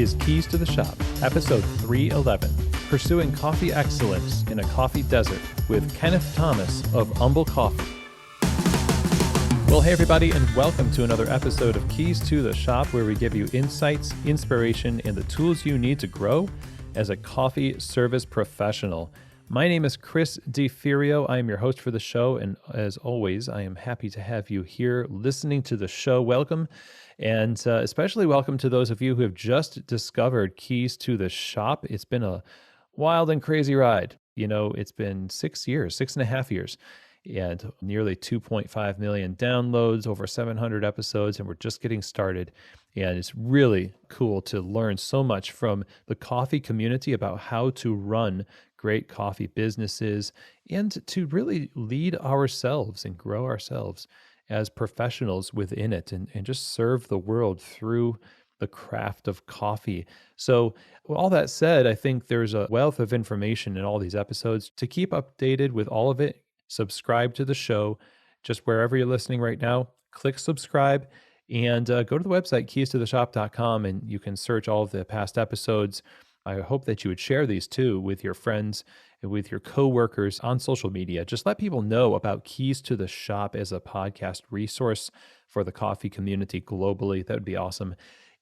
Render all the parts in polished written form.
is Keys to the Shop, episode 311, Pursuing Coffee Excellence in a Coffee Desert with Kenneth Thomas of Umble Coffee. Well, hey everybody, and welcome to another episode of Keys to the Shop, where we give you insights, inspiration, and the tools you need to grow as a coffee service professional. My name is Chris DeFirio. I am your host for the show, and as always, I am happy to have you here listening to the show. Welcome, and especially welcome to those of you who have just discovered Keys to the Shop. It's been a wild and crazy ride. You know, it's been 6.5 years, and nearly 2.5 million downloads, over 700 episodes, and we're just getting started. And it's really cool to learn so much from the coffee community about how to run great coffee businesses and to really lead ourselves and grow ourselves as professionals within it and just serve the world through the craft of coffee. So all that said, I think there's a wealth of information in all these episodes. To keep updated with all of it, subscribe to the show. Just wherever you're listening right now, click subscribe and go to the website, keystotheshop.com, and you can search all of the past episodes. I hope that you would share these too with your friends and with your coworkers on social media. Just let people know about Keys to the Shop as a podcast resource for the coffee community globally. That would be awesome.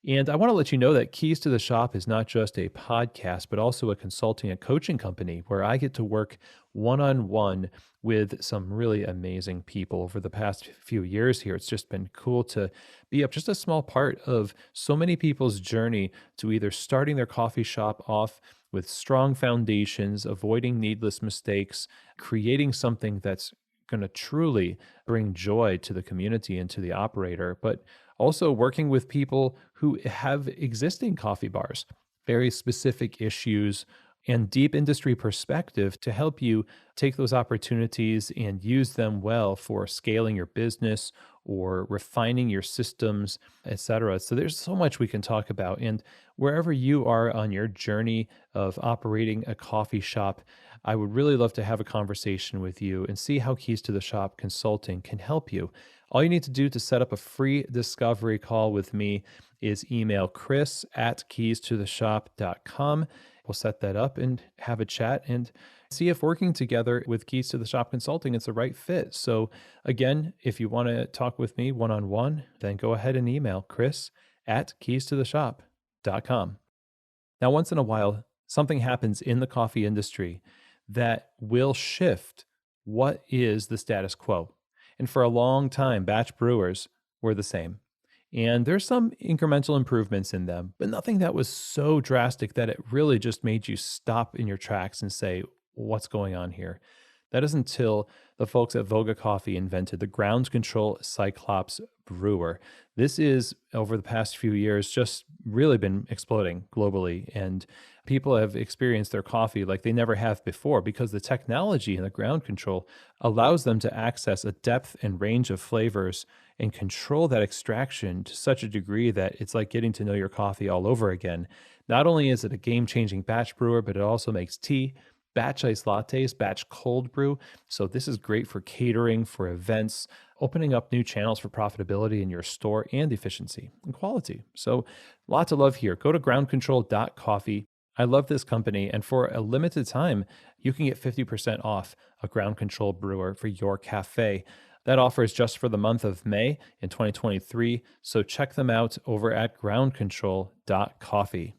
And I want to let you know that Keys to the Shop is not just a podcast, but also a consulting and coaching company where I get to work one-on-one with some really amazing people over the past few years here. It's just been cool to be just a small part of so many people's journey to either starting their coffee shop off with strong foundations, avoiding needless mistakes, creating something that's going to truly bring joy to the community and to the operator, but also working with people who have existing coffee bars, very specific issues and deep industry perspective to help you take those opportunities and use them well for scaling your business or refining your systems, etc. So there's so much we can talk about. And wherever you are on your journey of operating a coffee shop, I would really love to have a conversation with you and see how Keys to the Shop Consulting can help you. All you need to do to set up a free discovery call with me is email chris@keystotheshop.com. We'll set that up and have a chat and see if working together with Keys to the Shop Consulting is the right fit. So again, if you want to talk with me one-on-one, then go ahead and email chris@keystotheshop.com. Now, once in a while, something happens in the coffee industry that will shift what is the status quo. And for a long time, batch brewers were the same. And there's some incremental improvements in them, but nothing that was so drastic that it really just made you stop in your tracks and say, what's going on here? That is until the folks at Umble Coffee invented the ground control Cyclops brewer. This is, over the past few years, just really been exploding globally. And people have experienced their coffee like they never have before because the technology in the ground control allows them to access a depth and range of flavors and control that extraction to such a degree that it's like getting to know your coffee all over again. Not only is it a game-changing batch brewer, but it also makes tea, batch iced lattes, batch cold brew. So this is great for catering, for events, opening up new channels for profitability in your store and efficiency and quality. So lots to love here. Go to groundcontrol.coffee. I love this company. And for a limited time, you can get 50% off a ground control brewer for your cafe. That offer is just for the month of May in 2023. So check them out over at groundcontrol.coffee.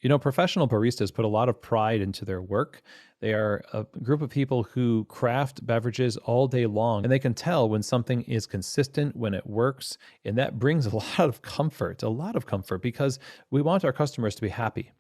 You know, professional baristas put a lot of pride into their work. They are a group of people who craft beverages all day long, and they can tell when something is consistent, when it works, and that brings a lot of comfort, because we want our customers to be happy.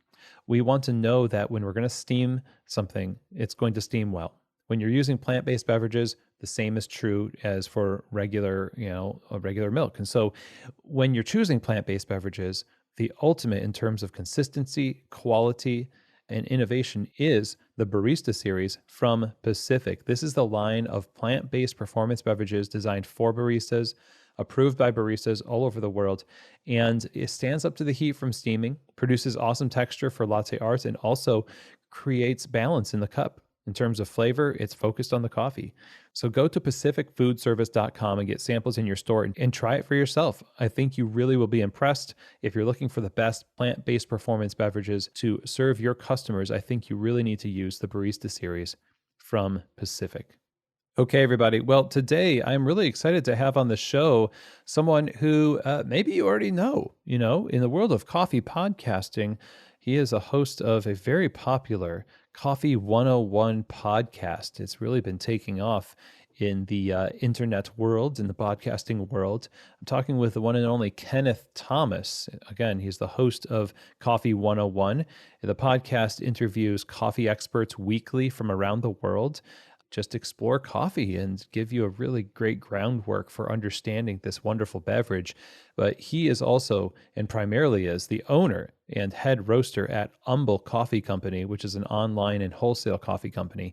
We want to know that when we're going to steam something, it's going to steam well. When you're using plant-based beverages, the same is true as for regular milk. And so when you're choosing plant-based beverages, the ultimate in terms of consistency, quality, and innovation is the Barista series from Pacific. This is the line of plant-based performance beverages designed for baristas, approved by baristas all over the world, and it stands up to the heat from steaming, produces awesome texture for latte art, and also creates balance in the cup. In terms of flavor, it's focused on the coffee. So go to pacificfoodservice.com and get samples in your store and try it for yourself. I think you really will be impressed. If you're looking for the best plant-based performance beverages to serve your customers, I think you really need to use the Barista Series from Pacific. Okay, everybody. Well, today I'm really excited to have on the show someone who maybe you already know. In the world of coffee podcasting, he is a host of a very popular Coffee 101 podcast. It's really been taking off in the internet world, in the podcasting world. I'm talking with the one and only Kenneth Thomas. Again, he's the host of Coffee 101. The podcast interviews coffee experts weekly from around the world. Just explore coffee and give you a really great groundwork for understanding this wonderful beverage. But he is also, and primarily is, the owner and head roaster at Umble Coffee Company, which is an online and wholesale coffee company.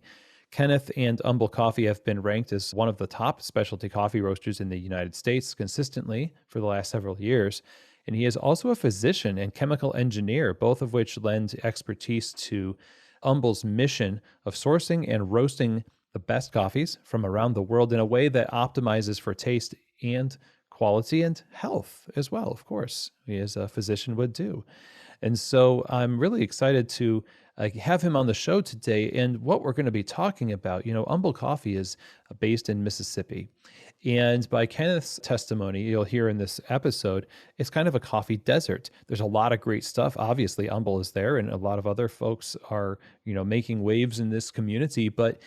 Kenneth and Umble Coffee have been ranked as one of the top specialty coffee roasters in the United States consistently for the last several years. And he is also a physician and chemical engineer, both of which lend expertise to Umble's mission of sourcing and roasting the best coffees from around the world in a way that optimizes for taste and quality and health as well, of course, as a physician would do. And so I'm really excited to have him on the show today. And what we're going to be talking about, Umble Coffee is based in Mississippi. And by Kenneth's testimony, you'll hear in this episode, it's kind of a coffee desert. There's a lot of great stuff. Obviously, Umble is there, and a lot of other folks are, making waves in this community. But,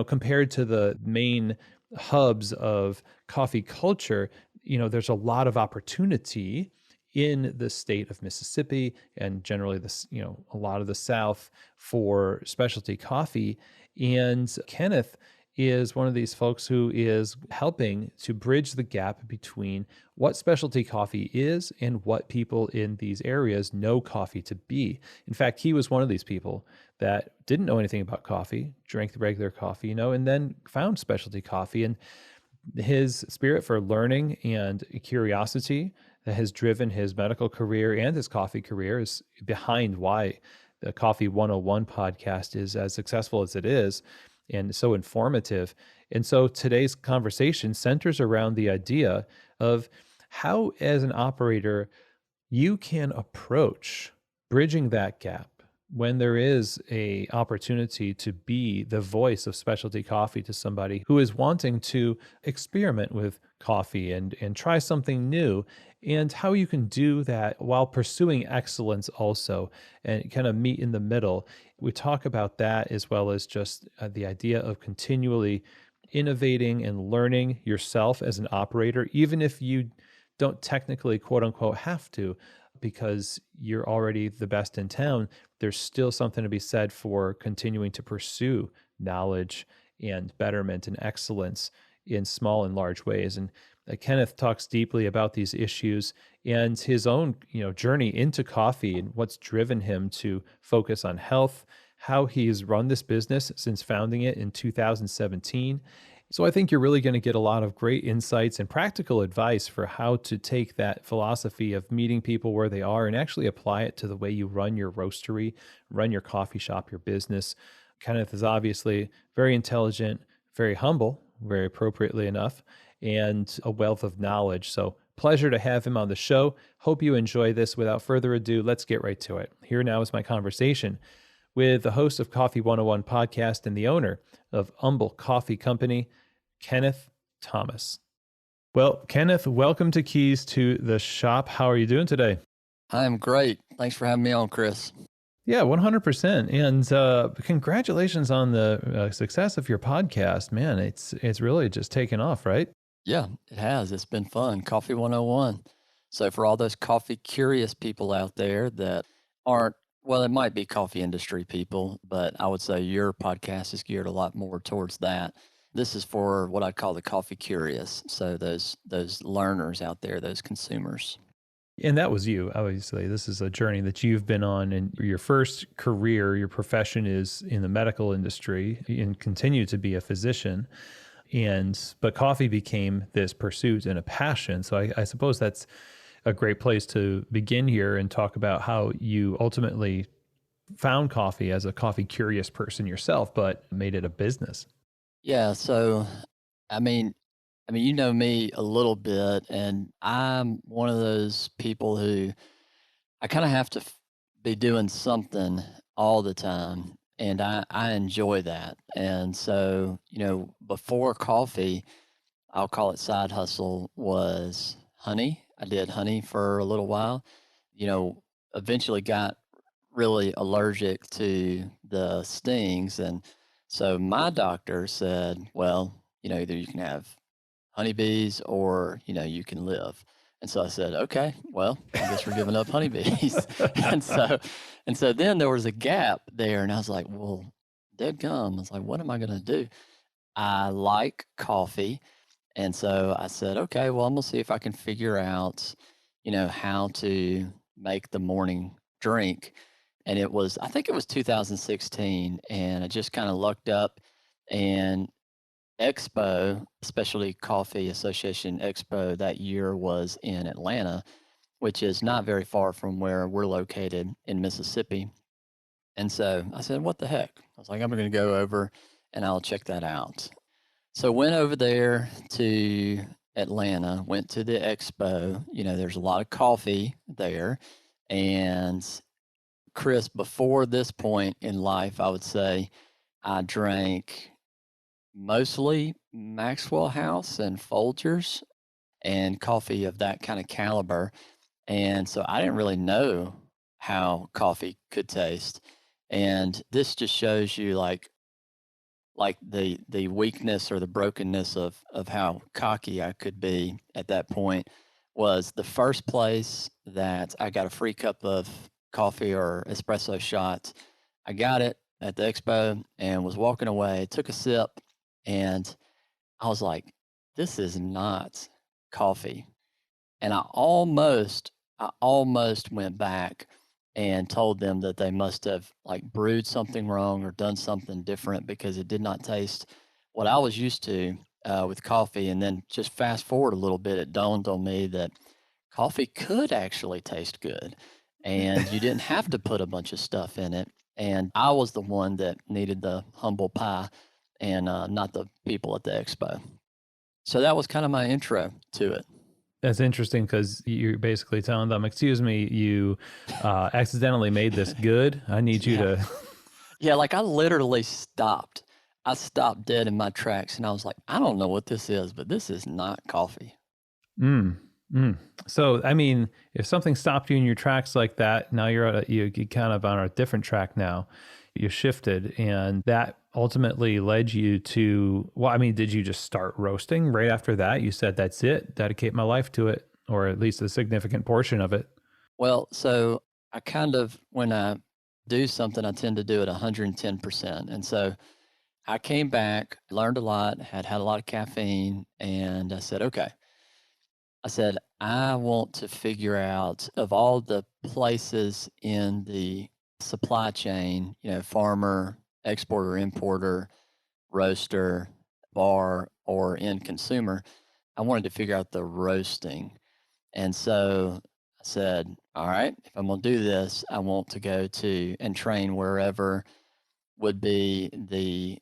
compared to the main hubs of coffee culture, there's a lot of opportunity in the state of Mississippi and generally a lot of the South for specialty coffee. And Kenneth is one of these folks who is helping to bridge the gap between what specialty coffee is and what people in these areas know coffee to be. In fact, he was one of these people that didn't know anything about coffee, drank the regular coffee, and then found specialty coffee. And his spirit for learning and curiosity that has driven his medical career and his coffee career is behind why the Coffee 101 podcast is as successful as it is and so informative. And so today's conversation centers around the idea of how, as an operator, you can approach bridging that gap when there is a opportunity to be the voice of specialty coffee to somebody who is wanting to experiment with coffee and try something new, and how you can do that while pursuing excellence also and kind of meet in the middle. We talk about that as well as just the idea of continually innovating and learning yourself as an operator, even if you don't technically, quote unquote, have to, because you're already the best in town. There's still something to be said for continuing to pursue knowledge and betterment and excellence in small and large ways. And Kenneth talks deeply about these issues and his own, journey into coffee and what's driven him to focus on health, how he's run this business since founding it in 2017. So I think you're really going to get a lot of great insights and practical advice for how to take that philosophy of meeting people where they are and actually apply it to the way you run your roastery, run your coffee shop, your business. Kenneth is obviously very intelligent, very humble, very appropriately enough, and a wealth of knowledge. So pleasure to have him on the show. Hope you enjoy this. Without further ado, let's get right to it. Here now is my conversation with the host of Coffee 101 podcast and the owner of Umble Coffee Company, Kenneth Thomas. Well, Kenneth, welcome to Keys to the Shop. How are you doing today? I'm great. Thanks for having me on, Chris. Yeah, 100%. And congratulations on the success of your podcast. Man, it's really just taken off, right? Yeah, it has. It's been fun. Coffee 101. So for all those coffee curious people out there that aren't, well, it might be coffee industry people, but I would say your podcast is geared a lot more towards that. This is for what I call the coffee curious. So those learners out there, those consumers. And that was you. Obviously, this is a journey that you've been on, and your first career, your profession is in the medical industry and continue to be a physician. But coffee became this pursuit and a passion. So I suppose that's a great place to begin here and talk about how you ultimately found coffee as a coffee curious person yourself, but made it a business? Yeah, so I mean, you know me a little bit, and I'm one of those people who I kind of have to be doing something all the time, and I enjoy that. And so, before coffee, I'll call it side hustle, was honey. I did honey for a little while. Eventually got really allergic to the stings, and so my doctor said, well, either you can have honeybees or you can live. And so I said, okay, well, I guess we're giving up honeybees. and so then there was a gap there, and I was like, well, dead gum. I was like, what am I going to do? I like coffee. And so I said, okay, well, I'm gonna see if I can figure out, how to make the morning drink. And I think it was 2016, and I just kind of looked up, and Expo, Specialty Coffee Association Expo, that year was in Atlanta, which is not very far from where we're located in Mississippi. And so I said, what the heck? I was like, I'm going to go over and I'll check that out. So went over there to Atlanta, went to the expo. There's a lot of coffee there. And Chris, before this point in life, I would say I drank mostly Maxwell House and Folgers and coffee of that kind of caliber. And so I didn't really know how coffee could taste. And this just shows you like the weakness or the brokenness of how cocky I could be at that point. Was the first place that I got a free cup of coffee or espresso shot. I got it at the expo and was walking away, took a sip, and I was like, this is not coffee. And I almost went back and told them that they must have like brewed something wrong or done something different, because it did not taste what I was used to with coffee. And then just fast forward a little bit, it dawned on me that coffee could actually taste good, and you didn't have to put a bunch of stuff in it. And I was the one that needed the humble pie, and not the people at the expo. So that was kind of my intro to it. That's interesting because you're basically telling them, excuse me, you accidentally made this good. I need you Yeah. to. Yeah, like I literally stopped. I stopped dead in my tracks, and I was like, I don't know what this is, but this is not coffee. Mm, mm. So, I mean, if something stopped you in your tracks like that, now you kind of on a different track now. You shifted, and that ultimately led you to, well, I mean, did you just start roasting right after that? You said, that's it, dedicate my life to it, or at least a significant portion of it. Well, so I kind of, when I do something, I tend to do it 110%. And so I came back, learned a lot, had a lot of caffeine, and I said, okay. I said, I want to figure out, of all the places in the supply chain, farmer, exporter, importer, roaster, bar, or end consumer, I wanted to figure out the roasting. And so I said, all right, if I'm going to do this, I want to go to and train wherever would be the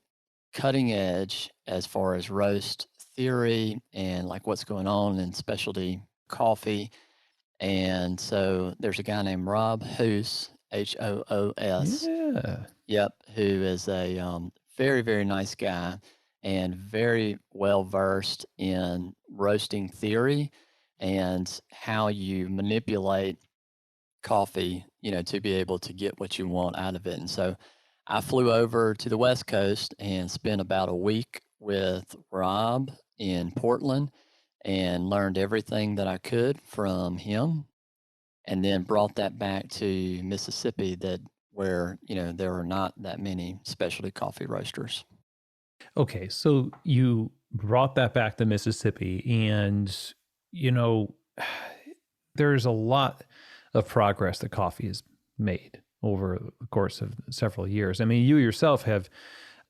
cutting edge as far as roast theory and like what's going on in specialty coffee. And so there's a guy named Rob Hoos, Hoos. Yeah. Yep, who is a very, very nice guy and very well versed in roasting theory and how you manipulate coffee, to be able to get what you want out of it. And so I flew over to the West Coast and spent about a week with Rob in Portland and learned everything that I could from him, and then brought that back to Mississippi, that where, there are not that many specialty coffee roasters. Okay, so you brought that back to Mississippi, and you know, there's a lot of progress that coffee has made over the course of several years. I mean, you yourself have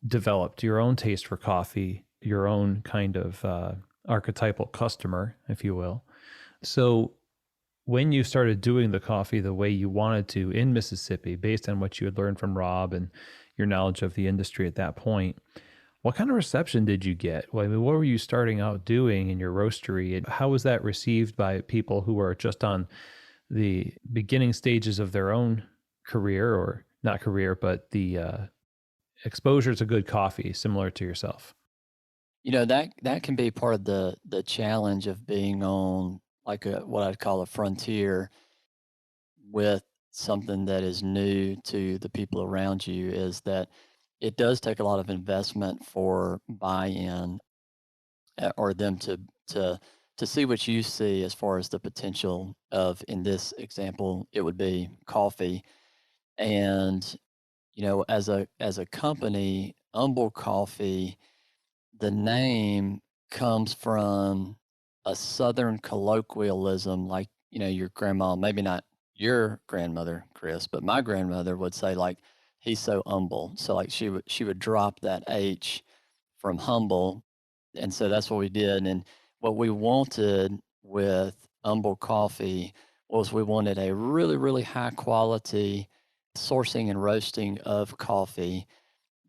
developed your own taste for coffee, your own kind of archetypal customer, if you will. So, when you started doing the coffee the way you wanted to in Mississippi, based on what you had learned from Rob and your knowledge of the industry at that point, what kind of reception did you get? Well, I mean, what were you starting out doing in your roastery, and how was that received by people who are just on the beginning stages of their own career, or not career, but the exposure to good coffee, similar to yourself? That can be part of the challenge of being on like what I'd call a frontier with something that is new to the people around you, is that it does take a lot of investment for buy-in, or them to see what you see as far as the potential of, in this example, it would be coffee. And as a company, Umble Coffee, the name comes from a Southern colloquialism, like, your grandma, maybe not your grandmother, Chris, but my grandmother would say, like, he's so humble. So like she would drop that H from humble. And so that's what we did. And what we wanted with Umble Coffee was we wanted a really, really high quality sourcing and roasting of coffee,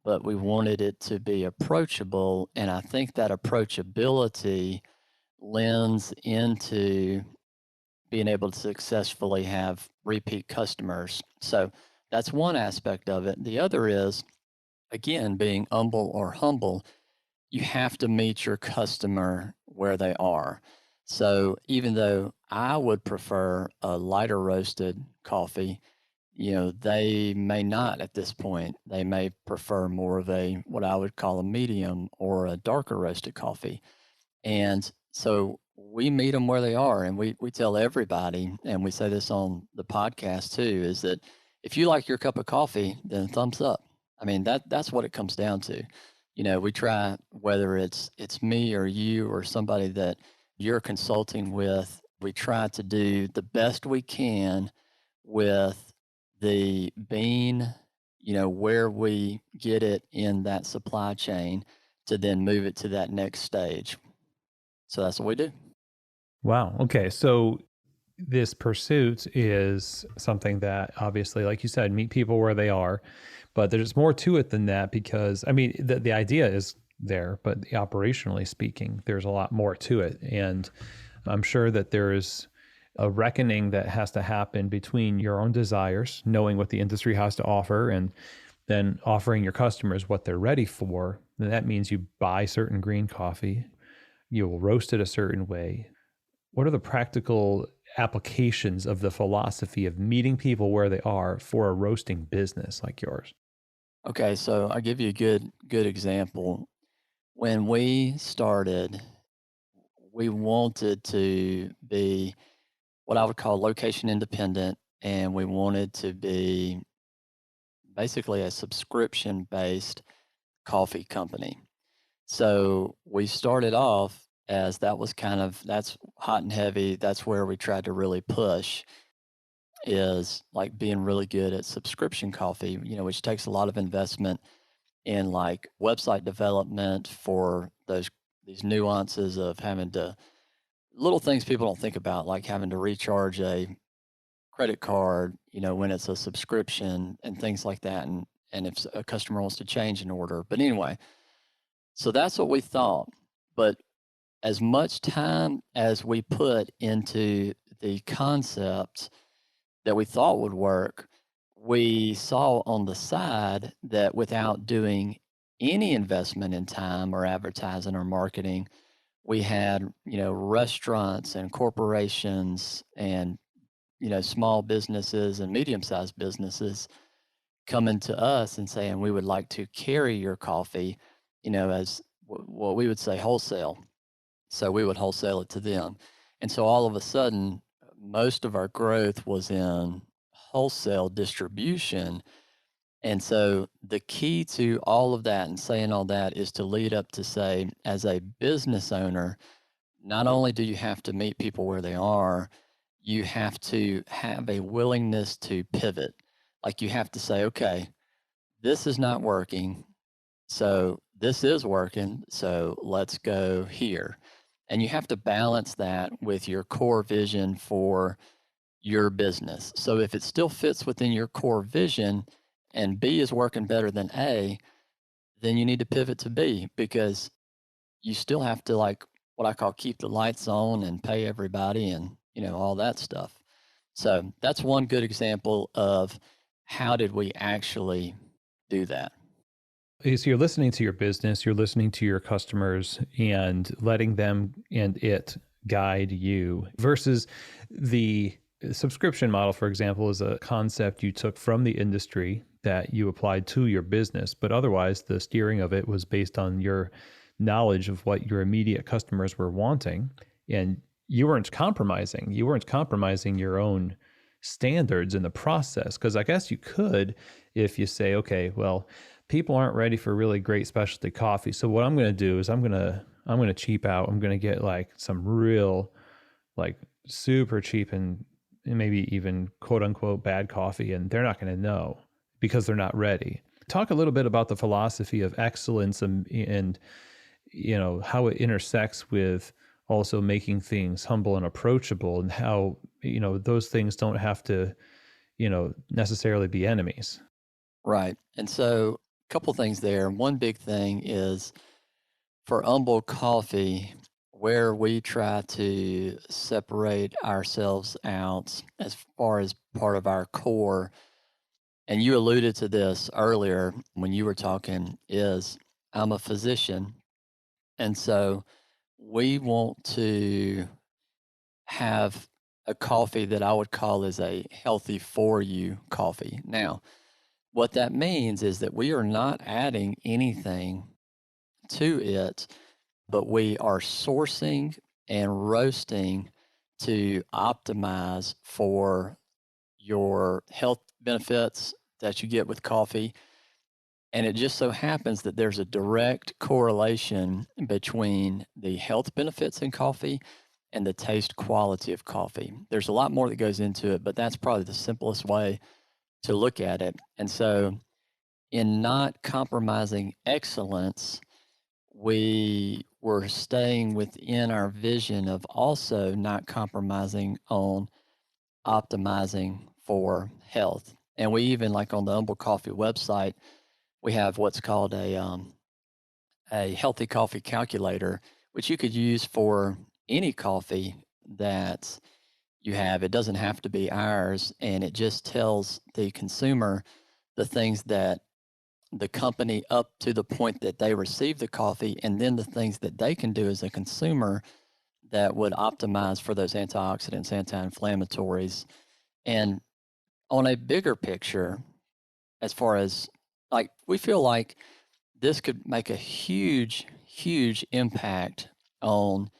but we wanted it to be approachable. And I think that approachability lends into being able to successfully have repeat customers. So that's one aspect of it. The other is, again, being humble or humble, you have to meet your customer where they are. So even though I would prefer a lighter roasted coffee, they may not at this point. They may prefer more of a, what I would call a medium or a darker roasted coffee. And so we meet them where they are, and we tell everybody, and we say this on the podcast too, is that if you like your cup of coffee, then thumbs up. I mean, that's what it comes down to. We try, whether it's me or you or somebody that you're consulting with, we try to do the best we can with the bean, where we get it in that supply chain to then move it to that next stage. So that's what we do. Wow. Okay. So this pursuit is something that obviously, like you said, meet people where they are, but there's more to it than that, because I mean, the idea is there, but operationally speaking, there's a lot more to it. And I'm sure that there's a reckoning that has to happen between your own desires, knowing what the industry has to offer, and then offering your customers what they're ready for. And that means you buy certain green coffee, you will roast it a certain way. What are the practical applications of the philosophy of meeting people where they are for a roasting business like yours? Okay, so I'll give you a good example. When we started, we wanted to be what I would call location independent, and we wanted to be basically a subscription based coffee company. So we started off as that's hot and heavy. That's where we tried to really push, is like being really good at subscription coffee, which takes a lot of investment in like website development for these nuances of having to, little things people don't think about, like having to recharge a credit card, when it's a subscription and things like that. And if a customer wants to change an order. But anyway, so that's what we thought. But as much time as we put into the concepts that we thought would work, we saw on the side that without doing any investment in time or advertising or marketing, we had, restaurants and corporations and, small businesses and medium-sized businesses coming to us and saying, we would like to carry your coffee, as what we would say wholesale. So we would wholesale it to them. And so all of a sudden, most of our growth was in wholesale distribution. And so the key to all of that and saying all that is to lead up to say, as a business owner, not only do you have to meet people where they are, you have to have a willingness to pivot. Like you have to say, okay, this is not working. So this is working. So let's go here. And you have to balance that with your core vision for your business. So if it still fits within your core vision and B is working better than A, then you need to pivot to B, because you still have to, like, what I call, keep the lights on and pay everybody and, all that stuff. So that's one good example of how did we actually do that. So you're listening to your business, you're listening to your customers and letting them and it guide you versus the subscription model, for example, is a concept you took from the industry that you applied to your business, but otherwise the steering of it was based on your knowledge of what your immediate customers were wanting. And you weren't compromising. You weren't compromising your own standards in the process. Because I guess you could if you say, okay, well, people aren't ready for really great specialty coffee. So what I'm going to do is I'm going to cheap out. I'm going to get like some real, like super cheap and maybe even quote unquote bad coffee, and they're not going to know because they're not ready. Talk a little bit about the philosophy of excellence and how it intersects with also making things humble and approachable, and how those things don't have to necessarily be enemies. Right. And so a couple things there. One big thing is for Umble Coffee, where we try to separate ourselves out as far as part of our core, and you alluded to this earlier when you were talking, is I'm a physician. And so we want to have a coffee that I would call is a healthy for you coffee. Now, what that means is that we are not adding anything to it, but we are sourcing and roasting to optimize for your health benefits that you get with coffee. And it just so happens that there's a direct correlation between the health benefits in coffee and the taste quality of coffee. There's a lot more that goes into it, but that's probably the simplest way to look at it. And so, in not compromising excellence, we were staying within our vision of also not compromising on optimizing for health. And we even, like on the Umble Coffee website, we have what's called a healthy coffee calculator, which you could use for any coffee that you have. It doesn't have to be ours, and it just tells the consumer the things that the company up to the point that they receive the coffee, and then the things that they can do as a consumer that would optimize for those antioxidants, anti-inflammatories. And on a bigger picture, as far as, like, we feel like this could make a huge, huge impact on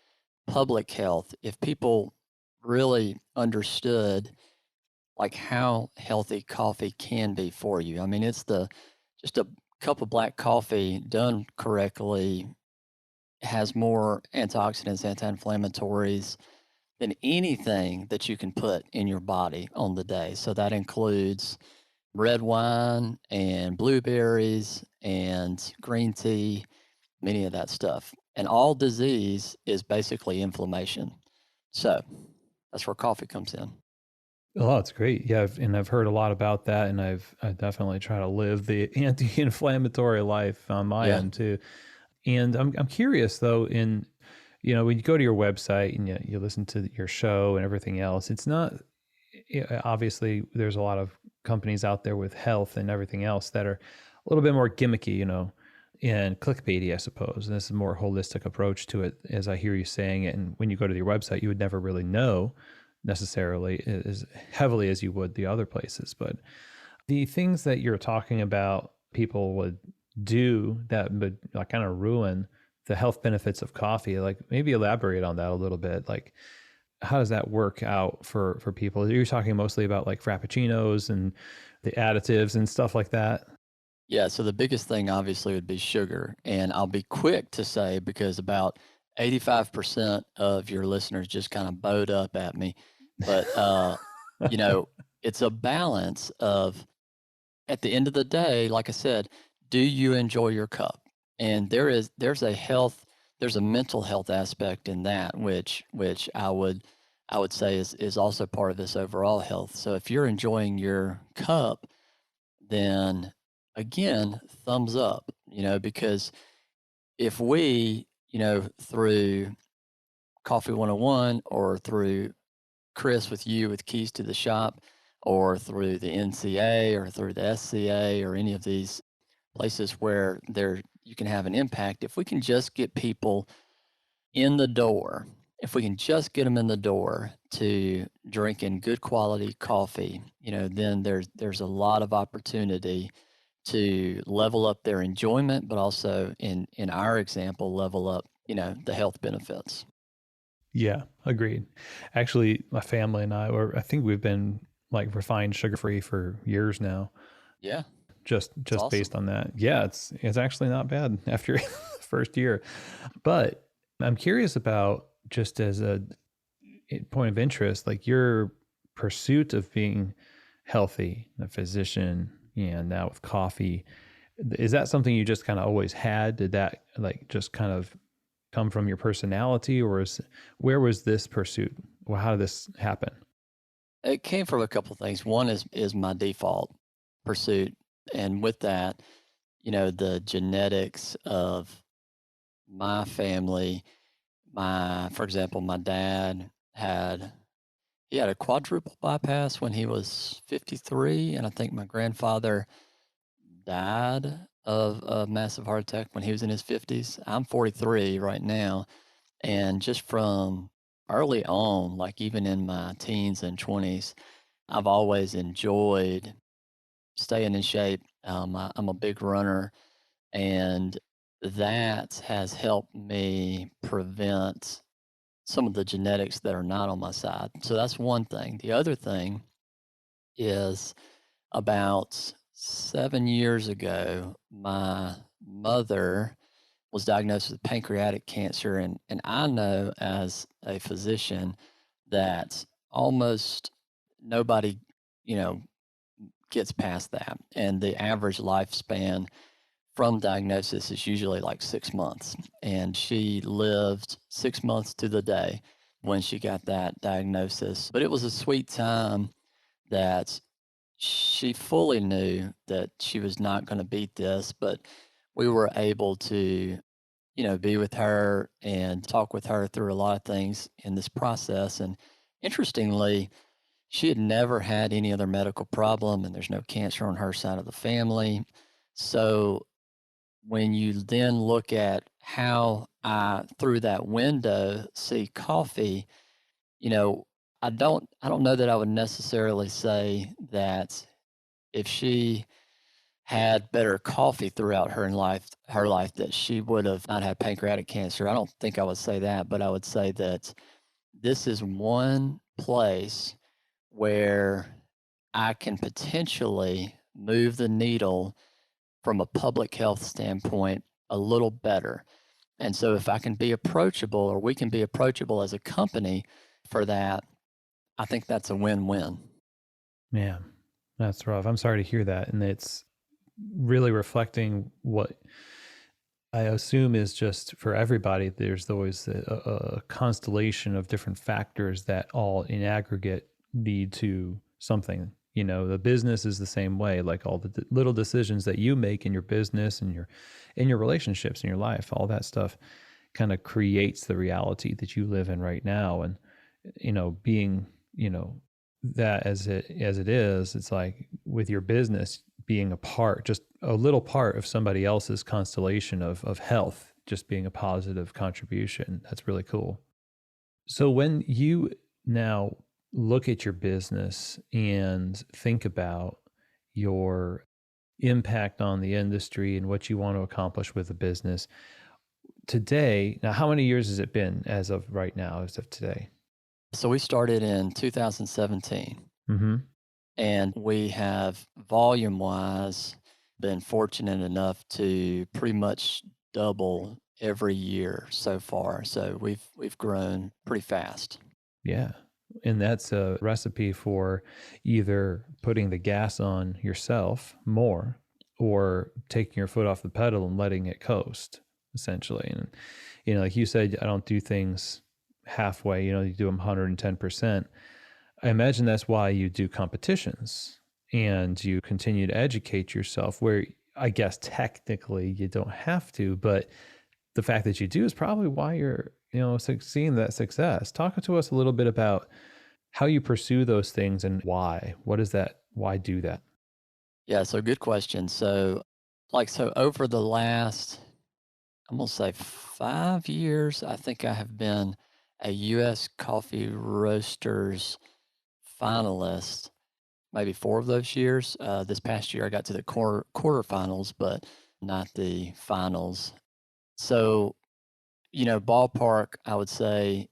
public health if people really understood like how healthy coffee can be for you. I mean, it's just a cup of black coffee done correctly has more antioxidants, anti-inflammatories than anything that you can put in your body on the day. So that includes red wine and blueberries and green tea, many of that stuff. And all disease is basically inflammation. So that's where coffee comes in. Oh, it's great. Yeah, I've heard a lot about that, and I definitely try to live the anti-inflammatory life on my Yeah. end too. And I'm curious though, when you go to your website and you listen to your show and everything else, it's not obviously there's a lot of companies out there with health and everything else that are a little bit more gimmicky, and clickbaity, I suppose. And this is a more holistic approach to it, as I hear you saying it. And when you go to your website, you would never really know necessarily as heavily as you would the other places. But the things that you're talking about, people would do that would like kind of ruin the health benefits of coffee. Like maybe elaborate on that a little bit. Like how does that work out for people? You're talking mostly about like frappuccinos and the additives and stuff like that. Yeah. So the biggest thing obviously would be sugar. And I'll be quick to say, because about 85% of your listeners just kind of bowed up at me. But, you know, it's a balance of, at the end of the day, like I said, do you enjoy your cup? And there's a mental health aspect in that, which I would I would say is also part of this overall health. So if you're enjoying your cup, then again, thumbs up, because if we, through Coffee 101 or through Chris with you with Keys to the Shop or through the NCA or through the SCA or any of these places where you can have an impact, if we can just get people in the door, if we can just get them in the door to drinking good quality coffee, then there's a lot of opportunity to level up their enjoyment, but also in our example, level up, the health benefits. Yeah, agreed. Actually, my family and I think we've been like refined sugar-free for years now. Yeah, Just it's awesome. based on that. Yeah, it's actually not bad after the first year. But I'm curious about, just as a point of interest, like your pursuit of being healthy, a physician, and now with coffee. Is that something you just kind of always had? Did that like just kind of come from your personality, or where was this pursuit? Well, how did this happen? It came from a couple of things. One is my default pursuit, and with that, the genetics of my family. For example, my dad had a quadruple bypass when he was 53, and I think my grandfather died of a massive heart attack when he was in his 50s. I'm 43 right now, and just from early on, like even in my teens and 20s, I've always enjoyed staying in shape. I'm a big runner, and that has helped me prevent some of the genetics that are not on my side. So that's one thing. The other thing is about 7 years ago, my mother was diagnosed with pancreatic cancer. And I know as a physician that almost nobody, you know, gets past that. And the average lifespan from diagnosis is usually like 6 months. And she lived 6 months to the day when she got that diagnosis. But it was a sweet time that she fully knew that she was not going to beat this, but we were able to, be with her and talk with her through a lot of things in this process. And interestingly, she had never had any other medical problem, and there's no cancer on her side of the family. So when you then look at how I, through that window, see coffee, you know, I don't know that I would necessarily say that if she had better coffee throughout her life that she would have not had pancreatic cancer. I don't think I would say that, but I would say that this is one place where I can potentially move the needle from a public health standpoint a little better. And so if I can be approachable, or we can be approachable as a company for that, I think that's a win-win. Man, that's rough. I'm sorry to hear that. And it's really reflecting what I assume is just for everybody. There's always a constellation of different factors that all in aggregate lead to something. The business is the same way, like all the little decisions that you make in your business and in your relationships in your life, all that stuff kind of creates the reality that you live in right now. And, being, that as it is, it's like with your business being a part, just a little part of somebody else's constellation of health, just being a positive contribution. That's really cool. So when you now look at your business and think about your impact on the industry and what you want to accomplish with the business today, now, how many years has it been as of right now, as of today? So we started in 2017. Mm-hmm. And we have, volume wise, been fortunate enough to pretty much double every year so far. So we've grown pretty fast. Yeah. And that's a recipe for either putting the gas on yourself more or taking your foot off the pedal and letting it coast, essentially. And, like you said, I don't do things halfway, you do them 110%. I imagine that's why you do competitions and you continue to educate yourself, where I guess technically you don't have to, but the fact that you do is probably why you're, seeing that success. Talk to us a little bit about how you pursue those things and why. What is that? Why do that? Yeah, so good question. So over the last, I'm gonna say 5 years, I think I have been a U.S. Coffee Roasters finalist. Maybe 4 of those years. This past year, I got to the quarterfinals, but not the finals. So, ballpark, I would say,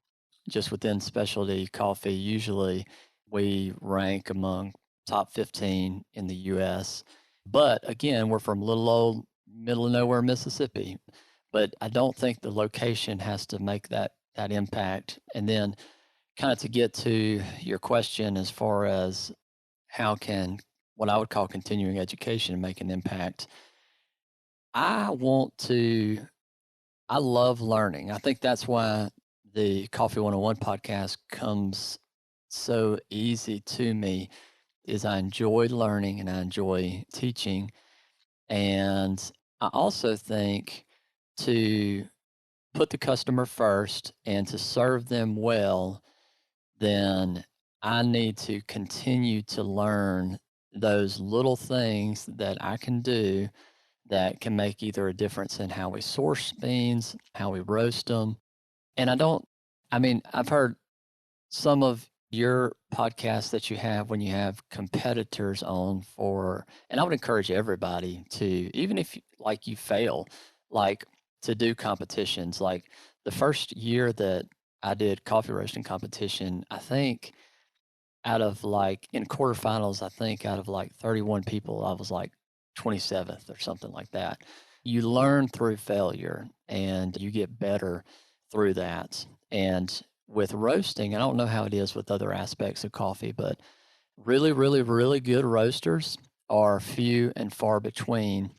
just within specialty coffee, usually we rank among top 15 in the US. But again, we're from little old middle of nowhere, Mississippi. But I don't think the location has to make that impact. And then kind of to get to your question as far as how can what I would call continuing education make an impact. I want to I love learning. I think that's why the Coffee 101 podcast comes so easy to me is I enjoy learning and I enjoy teaching. And I also think to put the customer first and to serve them well, then I need to continue to learn those little things that I can do that can make either a difference in how we source beans, how we roast them. And I mean, I've heard some of your podcasts that you have when you have competitors on and I would encourage everybody to, even if like you fail, like to do competitions. Like the first year that I did coffee roasting competition, I think out of like in quarterfinals, I think out of like 31 people, I was like 27th or something like that. You learn through failure and you get better through that. And with roasting, I don't know how it is with other aspects of coffee, but really, really, really good roasters are few and far between.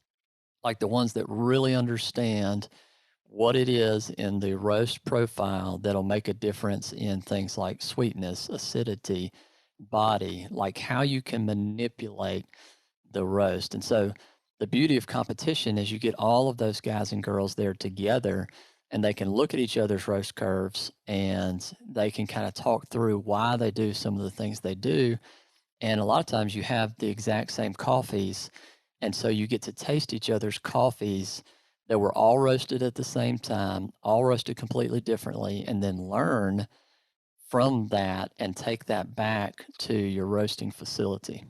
Like the ones that really understand what it is in the roast profile that'll make a difference in things like sweetness, acidity, body, like how you can manipulate the roast. And so the beauty of competition is you get all of those guys and girls there together and they can look at each other's roast curves and they can kind of talk through why they do some of the things they do. And a lot of times you have the exact same coffees. And so you get to taste each other's coffees that were all roasted at the same time, all roasted completely differently, and then learn from that and take that back to your roasting facility.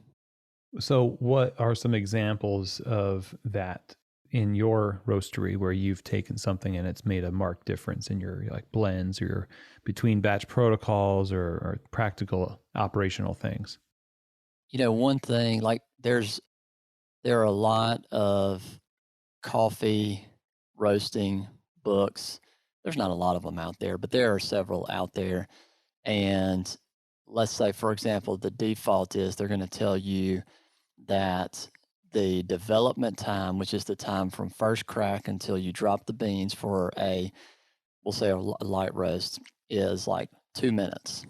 So, what are some examples of that in your roastery where you've taken something and it's made a marked difference in your like blends or your between batch protocols or practical operational things? One thing like there are a lot of coffee roasting books. There's not a lot of them out there, but there are several out there. And let's say, for example, the default is they're going to tell you that the development time, which is the time from first crack until you drop the beans for we'll say a light roast, is like 2 minutes.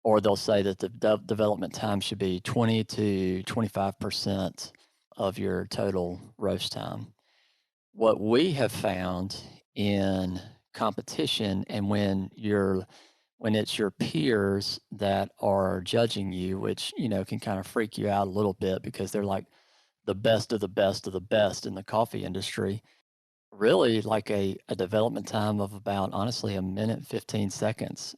Or they'll say that the development time should be 20 to 25% of your total roast time. What we have found in competition and when it's your peers that are judging you, which, can kind of freak you out a little bit because they're like the best of the best of the best in the coffee industry. Really, like a development time of about, honestly, a minute, 15 seconds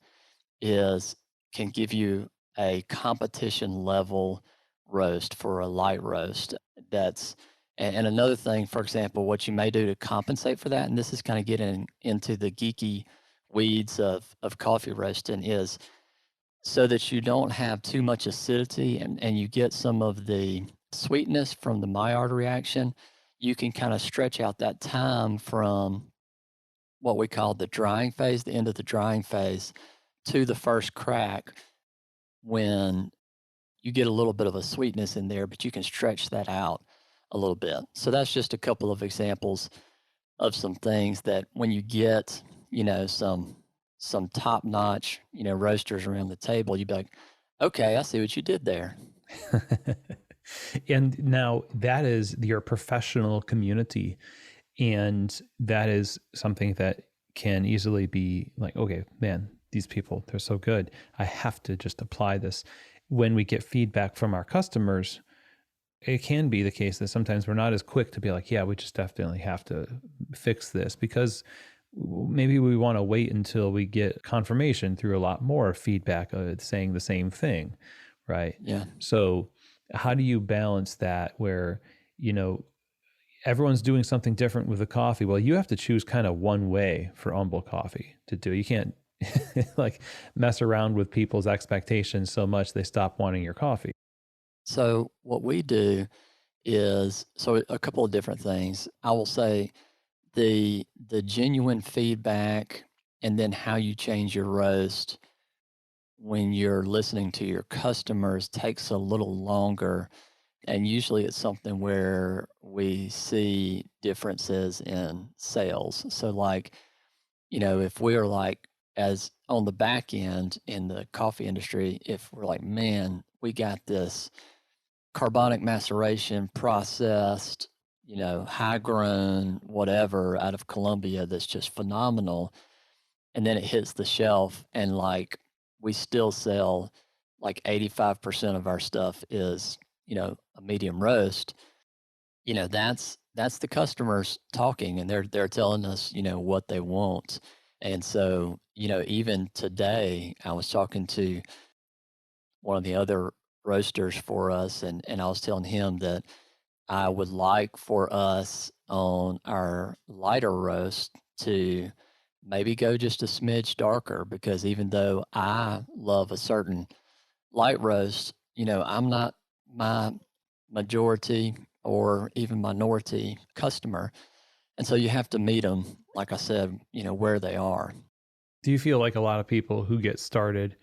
is can give you a competition level roast for a light roast. That's and another thing, for example, what you may do to compensate for that, and this is kind of getting into the geeky weeds of coffee roasting, is so that you don't have too much acidity and you get some of the sweetness from the Maillard reaction. You can kind of stretch out that time from what we call the drying phase, the end of the drying phase, to the first crack when you get a little bit of a sweetness in there, but you can stretch that out a little bit. So that's just a couple of examples of some things that when you get, some some top-notch, roasters around the table, you'd be like, okay, I see what you did there. And now that is your professional community. And that is something that can easily be like, okay, man, these people, they're so good. I have to just apply this. When we get feedback from our customers, it can be the case that sometimes we're not as quick to be like, yeah, we just definitely have to fix this, because maybe we want to wait until we get confirmation through a lot more feedback saying the same thing, right? Yeah. So how do you balance that where, everyone's doing something different with the coffee? Well, you have to choose kind of one way for Umble Coffee to do. You can't like mess around with people's expectations so much they stop wanting your coffee. So what we do is a couple of different things. I will say the genuine feedback and then how you change your roast when you're listening to your customers takes a little longer. And usually it's something where we see differences in sales. So like, if we're like, as on the back end in the coffee industry, if we're like, man, we got this carbonic maceration processed, high grown, whatever out of Colombia that's just phenomenal. And then it hits the shelf and like we still sell like 85% of our stuff is, a medium roast. That's the customers talking and they're telling us, what they want. And so, even today I was talking to one of the other roasters for us and I was telling him that I would like for us on our lighter roast to maybe go just a smidge darker, because even though I love a certain light roast, I'm not my majority or even minority customer. And so you have to meet them, like I said, where they are. Do you feel like a lot of people who get started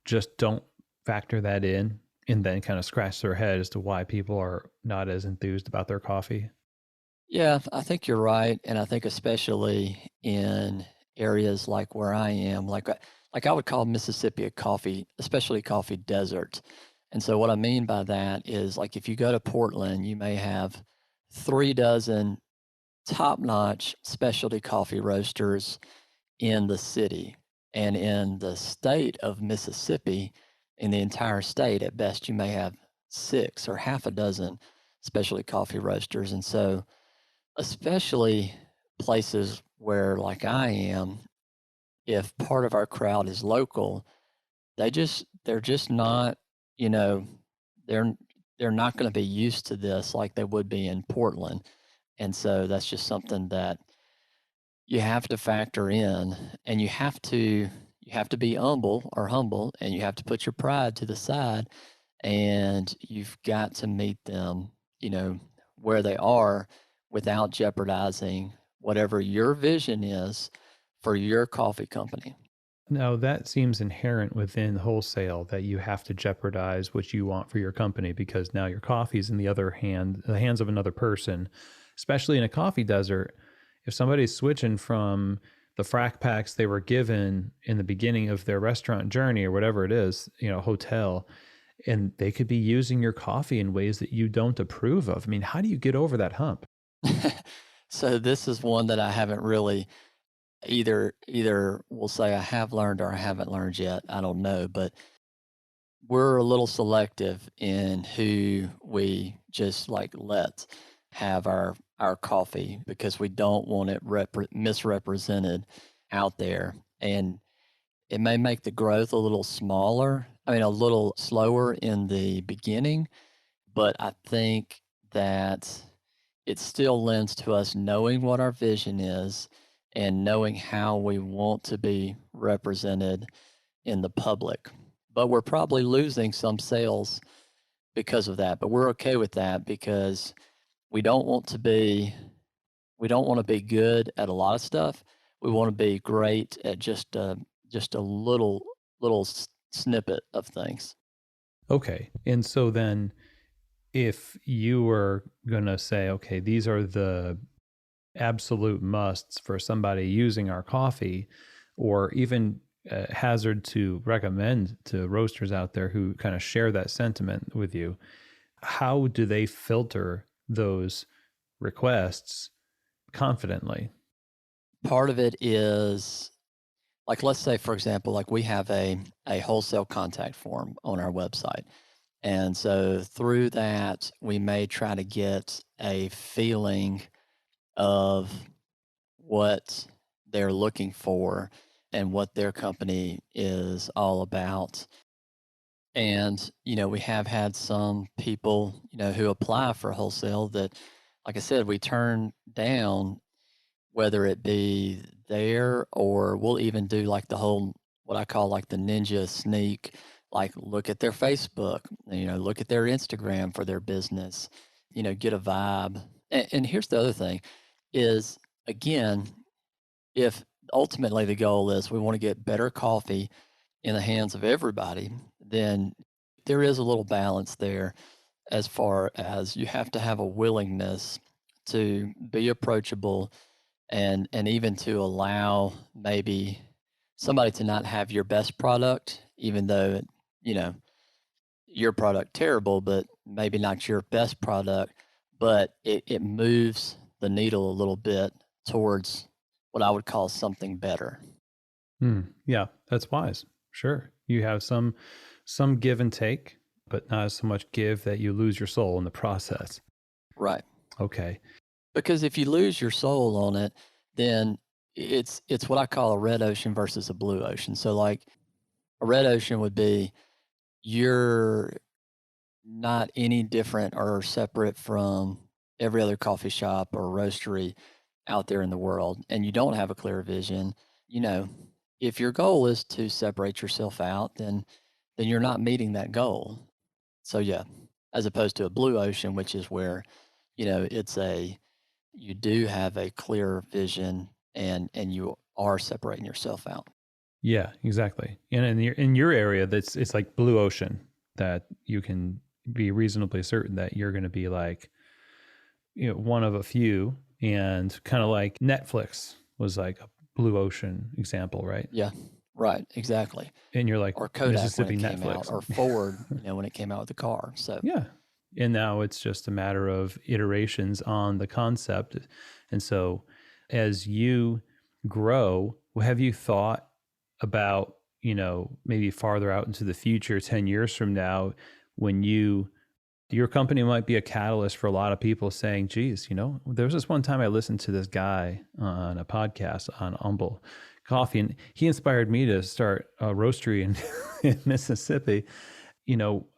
just don't factor that in and then kind of scratch their head as to why people are not as enthused about their coffee? Yeah, I think you're right. And I think especially in areas like where I am, like I would call Mississippi a coffee, especially coffee desert. And so what I mean by that is like if you go to Portland, you may have 3 dozen top-notch specialty coffee roasters in the city. And in the state of Mississippi, in the entire state, at best, you may have 6 or half a dozen specialty coffee roasters. And so, especially places where, like I am, if part of our crowd is local, they're just not, you know, they're they're not going to be used to this like they would be in Portland. And so that's just something that you have to factor in, and you have to be humble, and you have to put your pride to the side, and you've got to meet them, where they are without jeopardizing whatever your vision is for your coffee company. Now, that seems inherent within wholesale that you have to jeopardize what you want for your company, because now your coffee is in the hands of another person, especially in a coffee desert. If somebody's switching from the frac packs they were given in the beginning of their restaurant journey or whatever it is, hotel, and they could be using your coffee in ways that you don't approve of. I mean, how do you get over that hump? So this is one that I haven't really either we'll say I have learned or I haven't learned yet. I don't know, but we're a little selective in who we just like let have our coffee, because we don't want it misrepresented out there, and it may make the growth a little smaller. I mean, a little slower in the beginning, but I think that it still lends to us knowing what our vision is and knowing how we want to be represented in the public. But we're probably losing some sales because of that. But we're okay with that because we don't want to be we don't want to be good at a lot of stuff. We want to be great at just a little snippet of things. Okay. And so then if you were going to say, okay, these are the absolute musts for somebody using our coffee, or even hazard to recommend to roasters out there who kind of share that sentiment with you, how do they filter those requests confidently? Part of it is, like, let's say, for example, like we have a wholesale contact form on our website. And so through that, we may try to get a feeling of what they're looking for and what their company is all about. And, we have had some people, who apply for wholesale that, like I said, we turn down, whether it be there or we'll even do like the whole, what I call like the ninja sneak, like look at their Facebook, look at their Instagram for their business, get a vibe. And here's the other thing is, again, if ultimately the goal is we want to get better coffee in the hands of everybody, then there is a little balance there as far as you have to have a willingness to be approachable and even to allow maybe somebody to not have your best product, even though, you know, your product terrible, but maybe not your best product, but it moves the needle a little bit towards what I would call something better. Yeah, that's wise. Sure. You have some give and take, but not so much give that you lose your soul in the process. Right. Okay. Because if you lose your soul on it, then it's what I call a red ocean versus a blue ocean. So like a red ocean would be you're not any different or separate from every other coffee shop or roastery out there in the world, and you don't have a clear vision. You know, if your goal is to separate yourself out, then you're not meeting that goal. So yeah, as opposed to a blue ocean, which is where, it's you do have a clear vision and you are separating yourself out. Yeah, exactly. And in your area, it's like blue ocean that you can be reasonably certain that you're going to be like, one of a few, and kind of like Netflix was like a blue ocean example, right? Yeah, right, exactly. And you're like Or Kodak when Mississippi it came out, Netflix. or Ford, when it came out with the car. So Yeah. And now it's just a matter of iterations on the concept. And so as you grow, have you thought about, maybe farther out into the future, 10 years from now, when your company might be a catalyst for a lot of people saying, geez, there was this one time I listened to this guy on a podcast on Umble Coffee, and he inspired me to start a roastery in Mississippi.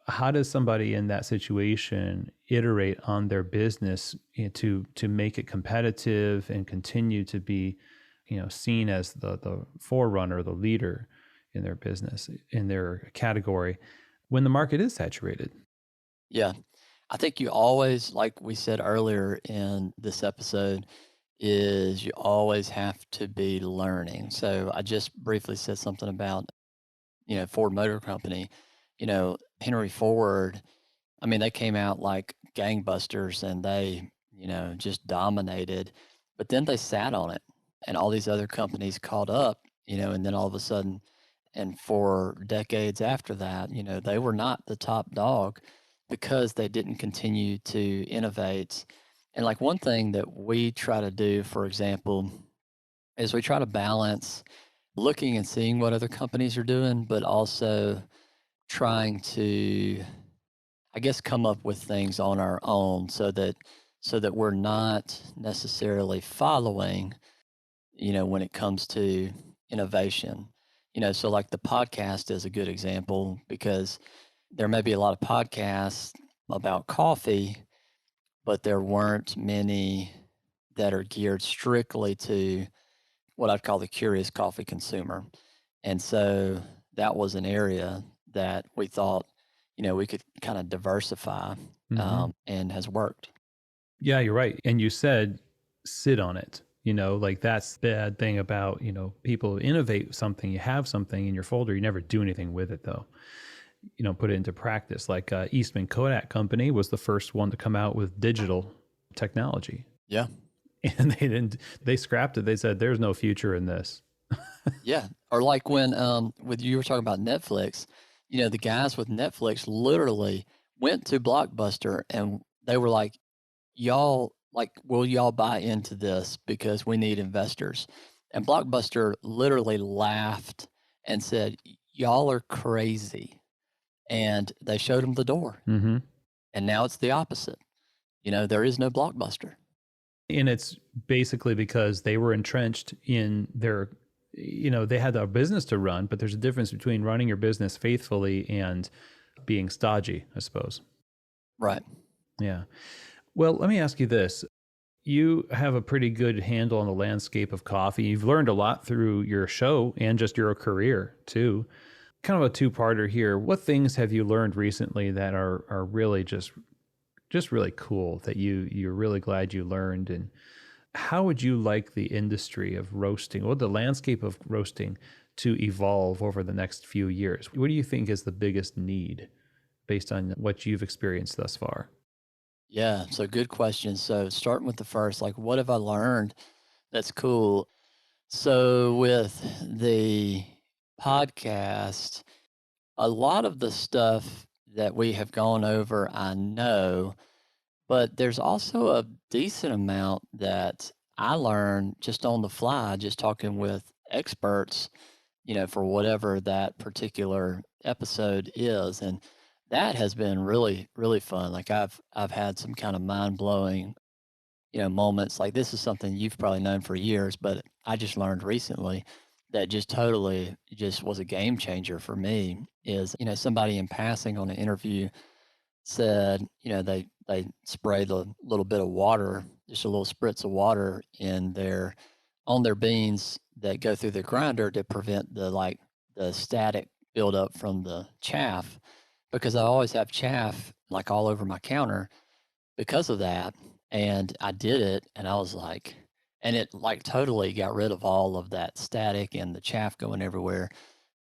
How does somebody in that situation iterate on their business to make it competitive and continue to be, seen as the forerunner, the leader in their business, in their category, when the market is saturated? yeah, I think you always, like we said earlier in this episode, is you always have to be learning. So I just briefly said something about, Ford Motor Company, Henry Ford. I mean, they came out like gangbusters and they, just dominated, but then they sat on it and all these other companies caught up, and then all of a sudden, and for decades after that, they were not the top dog because they didn't continue to innovate. And like one thing that we try to do, for example, is we try to balance looking and seeing what other companies are doing, but also trying to, I guess, come up with things on our own so that we're not necessarily following, when it comes to innovation. So like the podcast is a good example because there may be a lot of podcasts about coffee, but there weren't many that are geared strictly to what I'd call the curious coffee consumer. And so that was an area that we thought, we could kind of diversify, Mm-hmm. and has worked. Yeah, you're right. And you said sit on it. Like that's the bad thing about, people innovate something, you have something in your folder, you never do anything with it though. Put it into practice. Like Eastman Kodak Company was the first one to come out with digital technology. Yeah. And they scrapped it. They said, there's no future in this. Yeah. Or like when with you were talking about Netflix, the guys with Netflix literally went to Blockbuster and they were like, y'all, like, will y'all buy into this because we need investors? And Blockbuster literally laughed and said, y'all are crazy. And they showed them the door. Mm-hmm. And now it's the opposite. There is no Blockbuster. And it's basically because they were entrenched in their, they had a business to run, but there's a difference between running your business faithfully and being stodgy, I suppose. Right. Yeah. Well, let me ask you this. You have a pretty good handle on the landscape of coffee. You've learned a lot through your show and just your career too. Kind of a two-parter here. What things have you learned recently that are really just really cool that you're really glad you learned? And how would you like the industry of roasting or the landscape of roasting to evolve over the next few years? What do you think is the biggest need based on what you've experienced thus far? Yeah. So good question. So starting with the first, like, what have I learned? That's cool. So with the podcast, a lot of the stuff that we have gone over, I know, but there's also a decent amount that I learned just on the fly, just talking with experts, for whatever that particular episode is. And that has been really, really fun. Like I've had some kind of mind blowing, moments. Like this is something you've probably known for years, but I just learned recently that just totally just was a game changer for me is, somebody in passing on an interview said, they sprayed a little bit of water, just a little spritz of water on their beans that go through the grinder to prevent the static buildup from the chaff, because I always have chaff like all over my counter because of that. And I did it and I was like, and it like totally got rid of all of that static and the chaff going everywhere.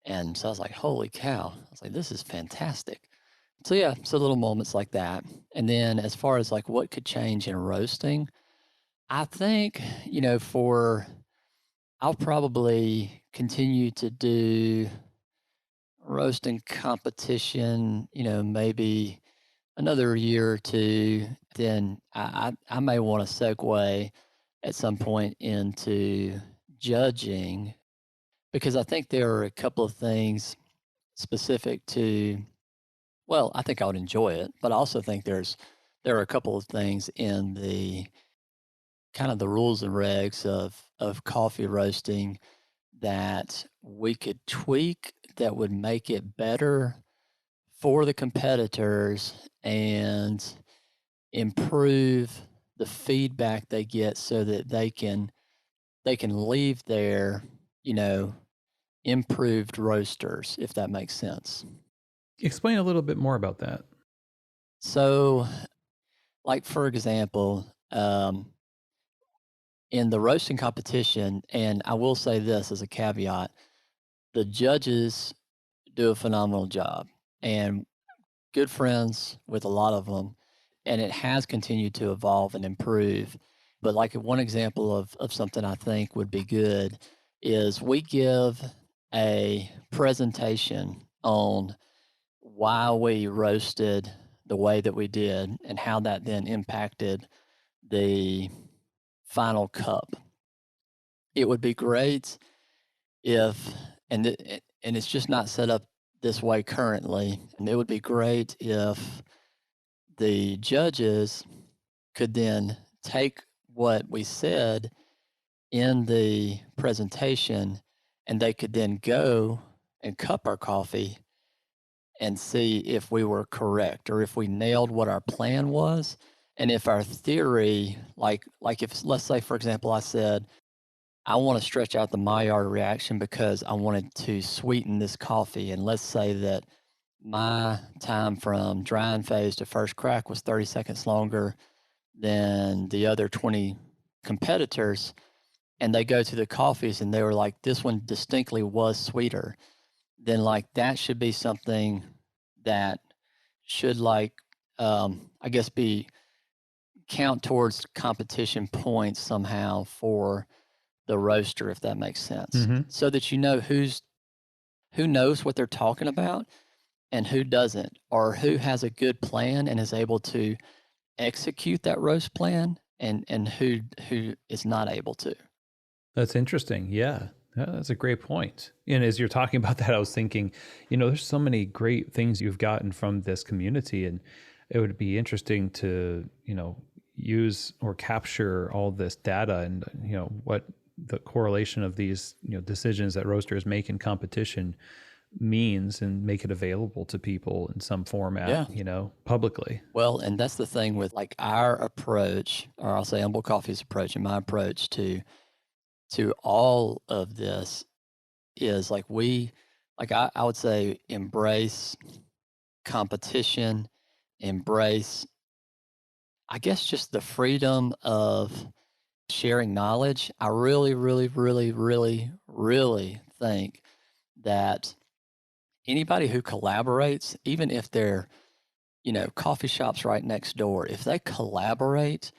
And so I was like, holy cow. I was like, this is fantastic. So yeah, so little moments like that. And then as far as like what could change in roasting, I think, I'll probably continue to do roasting competition, maybe another year or two. Then I may want to segue at some point into judging, because I think there are a couple of things specific to, well, I think I would enjoy it, but I also think there are a couple of things in the kind of the rules and regs of coffee roasting that we could tweak that would make it better for the competitors and improve the feedback they get so that they can leave there, you know, improved roasters, if that makes sense. Explain a little bit more about that. So, like for example, in the roasting competition, and I will say this as a caveat, the judges do a phenomenal job and good friends with a lot of them, and it has continued to evolve and improve. But like one example of something I think would be good is we give a presentation on why we roasted the way that we did and how that then impacted the final cup. It would be great if, and it's just not set up this way currently, and it would be great if the judges could then take what we said in the presentation and they could then go and cup our coffee and see if we were correct or if we nailed what our plan was, and if our theory, like if, let's say for example, I said I want to stretch out the Maillard reaction because I wanted to sweeten this coffee, and let's say that my time from drying phase to first crack was 30 seconds longer than the other 20 competitors, and they go to the coffees and they were like, this one distinctly was sweeter, then like that should be something that should I guess be count towards competition points somehow for the roaster, if that makes sense, Hmm. so that you know who knows what they're talking about and who doesn't, or who has a good plan and is able to execute that roast plan, and who is not able to. That's interesting. Yeah. Yeah, that's a great point. And as you're talking about that, I was thinking, there's so many great things you've gotten from this community, and it would be interesting to, use or capture all this data and, what the correlation of these, decisions that roasters make in competition means and make it available to people in some format, Yeah. publicly. Well, and that's the thing with like our approach, or I'll say Umble Coffee's approach and my approach to all of this is like I would say embrace competition, embrace, I guess, just the freedom of sharing knowledge. I really, really, really, really, really think that anybody who collaborates, even if they're, coffee shops right next door, if they collaborate,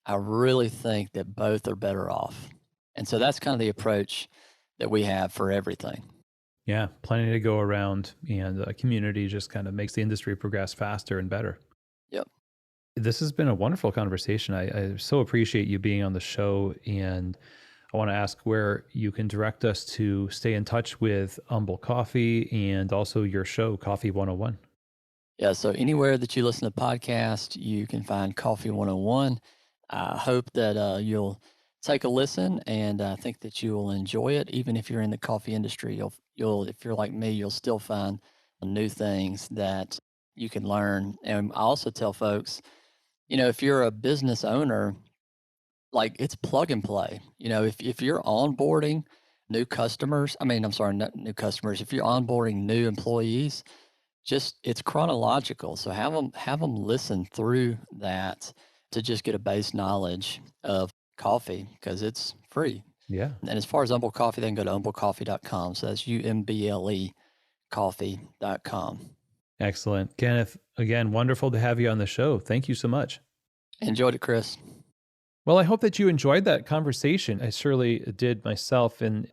I really think that both are better off. And so that's kind of the approach that we have for everything. Yeah, plenty to go around, and the community just kind of makes the industry progress faster and better. Yep. This has been a wonderful conversation. I so appreciate you being on the show, and I want to ask where you can direct us to stay in touch with Umble Coffee and also your show, Coffee 101. Yeah. So anywhere that you listen to podcasts, you can find Coffee 101. I hope that you'll take a listen, and I think that you will enjoy it. Even if you're in the coffee industry, if you're like me, you'll still find new things that you can learn. And I also tell folks, if you're a business owner, like it's plug and play. If you're onboarding new customers, I mean, I'm sorry, not new customers. If you're onboarding new employees, just it's chronological. So have them listen through that to just get a base knowledge of coffee because it's free. Yeah. And as far as Umble Coffee, they can go to umblecoffee.com. So that's UMBLE coffee.com. Excellent. Kenneth, again, wonderful to have you on the show. Thank you so much. Enjoyed it, Chris. Well, I hope that you enjoyed that conversation. I surely did myself. And,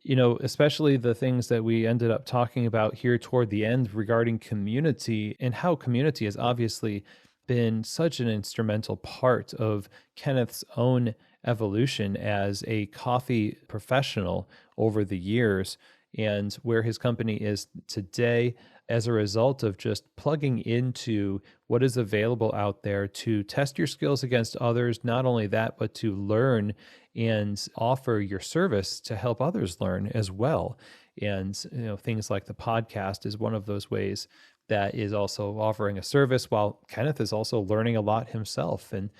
especially the things that we ended up talking about here toward the end regarding community and how community has obviously been such an instrumental part of Kenneth's own evolution as a coffee professional over the years and where his company is today as a result of just plugging into what is available out there to test your skills against others. Not only that, but to learn and offer your service to help others learn as well. And, things like the podcast is one of those ways that is also offering a service while Kenneth is also learning a lot himself. And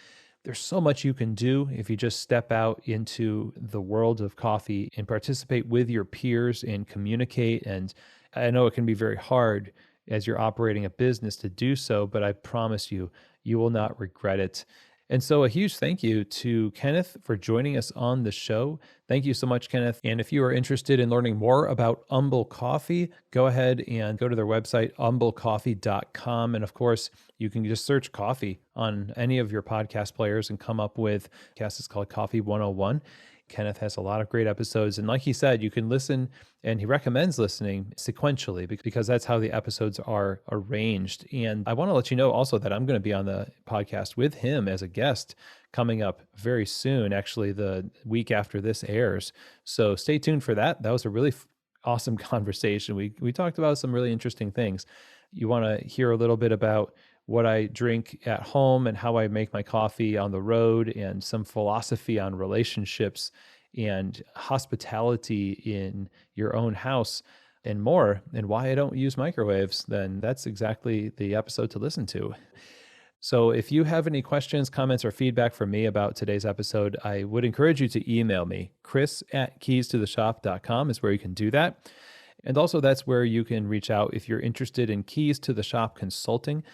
there's so much you can do if you just step out into the world of coffee and participate with your peers and communicate. And I know it can be very hard as you're operating a business to do so, but I promise you, you will not regret it. And so a huge thank you to Kenneth for joining us on the show. Thank you so much, Kenneth. And if you are interested in learning more about Umble Coffee, go ahead and go to their website, umblecoffee.com. And of course, you can just search coffee on any of your podcast players and come up with a podcast. It's called Coffee 101. Kenneth has a lot of great episodes. And like he said, you can listen, and he recommends listening sequentially because that's how the episodes are arranged. And I want to let you know also that I'm going to be on the podcast with him as a guest coming up very soon, actually the week after this airs. So stay tuned for that. That was a really awesome conversation. We talked about some really interesting things. You want to hear a little bit about what I drink at home and how I make my coffee on the road, and some philosophy on relationships and hospitality in your own house and more, and why I don't use microwaves, then that's exactly the episode to listen to. So if you have any questions, comments, or feedback for me about today's episode, I would encourage you to email me. Chris@keystotheshop.com is where you can do that. And also that's where you can reach out if you're interested in Keys to the Shop consulting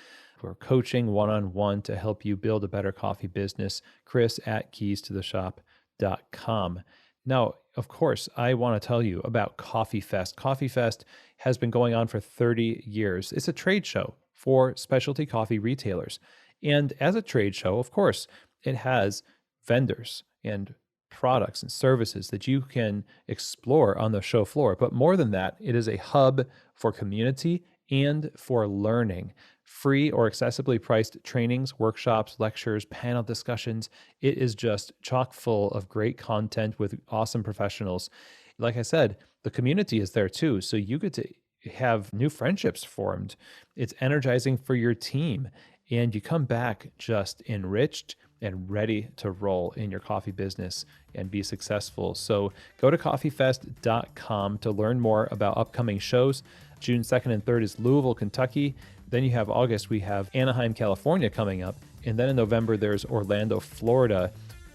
or coaching one-on-one to help you build a better coffee business. Chris@keystotheshop.com. Now, of course, I want to tell you about Coffee Fest. Coffee Fest has been going on for 30 years. It's a trade show for specialty coffee retailers. And as a trade show, of course, it has vendors and products and services that you can explore on the show floor. But more than that, it is a hub for community and for learning. Free or accessibly priced trainings, workshops, lectures, panel discussions. It is just chock full of great content with awesome professionals. Like I said, the community is there too. So you get to have new friendships formed. It's energizing for your team. And you come back just enriched and ready to roll in your coffee business and be successful. So go to coffeefest.com to learn more about upcoming shows. June 2nd and 3rd is Louisville, Kentucky. Then you have August, we have Anaheim, California coming up. And then in November, there's Orlando, Florida.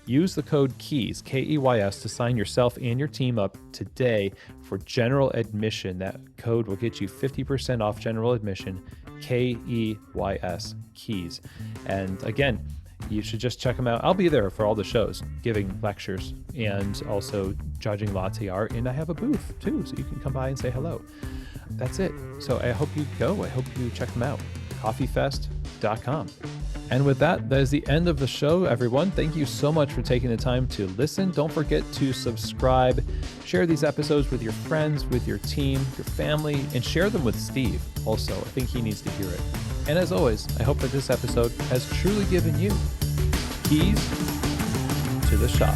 Use the code KEYS, KEYS, to sign yourself and your team up today for general admission. That code will get you 50% off general admission, KEYS, KEYS. And again, you should just check them out. I'll be there for all the shows, giving lectures and also judging latte art. And I have a booth too, so you can come by and say hello. That's it. So I hope you go. I hope you check them out. coffeefest.com. And with that, that is the end of the show, everyone. Thank you so much for taking the time to listen. Don't forget to subscribe, share these episodes with your friends, with your team, your family, and share them with Steve also. I think he needs to hear it. And as always, I hope that this episode has truly given you keys to the shop.